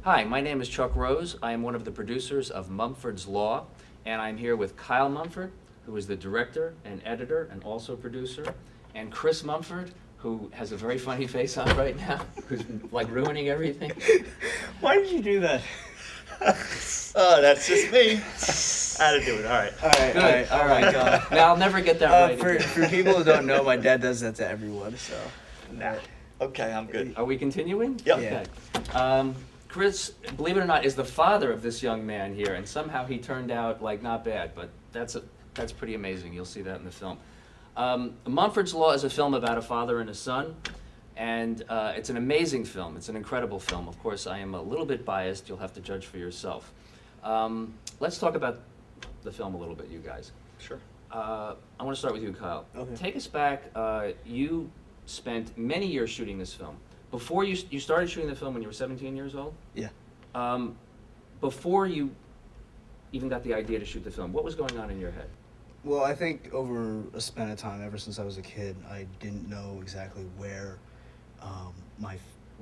Hi, my name is Chuck Rose. I am one of the producers of Mumford's Law, and I'm here with Kyle Mumford, who is the director and editor and also producer, and Chris Mumford, who has a very funny face on right now, who's like ruining everything. Why did you do that? Oh, that's just me. How to do it. All right. Good. Oh my god. Now, I'll never get that right For again. people who don't know, my dad does that to everyone. So. Nah. Okay, I'm good. Are we continuing? Yep. Okay. Chris, believe it or not, is the father of this young man here, and somehow he turned out like not bad, but that's pretty amazing. You'll see that in the film. Mumford's Law is a film about a father and a son, and it's an amazing film. It's an incredible film. Of course, I am a little bit biased. You'll have to judge for yourself. Let's talk about the film a little bit, you guys. Sure. I want to start with you, Kyle. Okay. Take us back. You spent many years shooting this film. Before you started shooting the film when you were 17 years old? Yeah. Before you even got the idea to shoot the film, what was going on in your head? Well, I think over a span of time, ever since I was a kid, I didn't know exactly where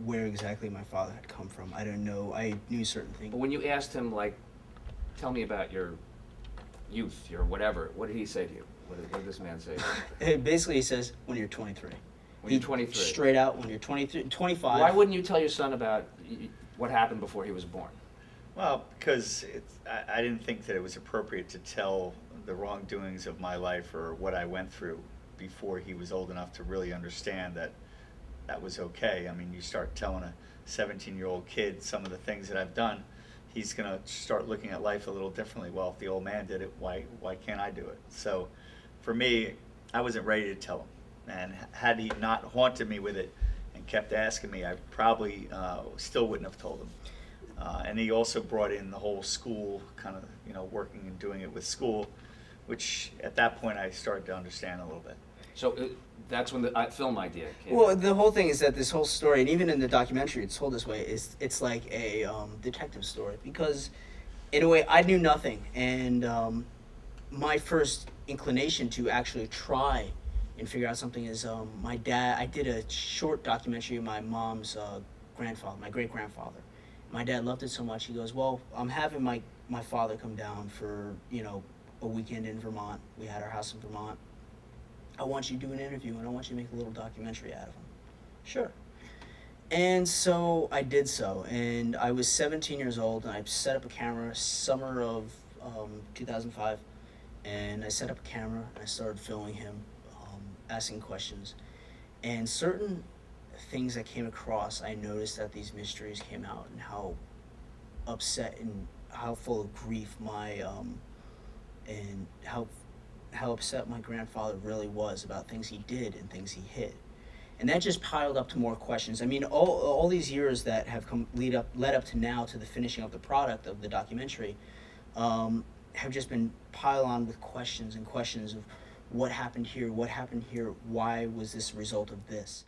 exactly my father had come from. I didn't know. I knew certain things. But when you asked him, like, tell me about your youth, your whatever, what did he say to you? What did this man say to you? Basically, he says, when you're 23. When you're 23. Straight out, when you're 23, 25. Why wouldn't you tell your son about what happened before he was born? Well, because I didn't think that it was appropriate to tell the wrongdoings of my life or what I went through before he was old enough to really understand that that was okay. I mean, you start telling a 17-year-old kid some of the things that I've done, he's going to start looking at life a little differently. Well, if the old man did it, why can't I do it? So for me, I wasn't ready to tell him. And had he not haunted me with it and kept asking me, I probably still wouldn't have told him. And he also brought in the whole school kind of, working and doing it with school, which at that point I started to understand a little bit. So that's when the film idea came. Well, the whole thing is that this whole story, and even in the documentary, it's told this way. It's like a detective story because, in a way, I knew nothing, and my first inclination to actually try and figure out something is my dad. I did a short documentary of my mom's grandfather, my great grandfather. My dad loved it so much. He goes, "Well, I'm having my father come down for a weekend in Vermont. We had our house in Vermont. I want you to do an interview and I want you to make a little documentary out of him." Sure. And so I did so, and I was 17 years old, and I set up a camera summer of 2005, and I set up a camera and I started filming him, asking questions, and certain things I came across, I noticed that these mysteries came out and how upset and how full of grief and how upset my grandfather really was about things he did and things he hid. And that just piled up to more questions. I mean, all these years that have led up to now to the finishing of the product of the documentary have just been piled on with questions and questions of what happened here, why was this a result of this.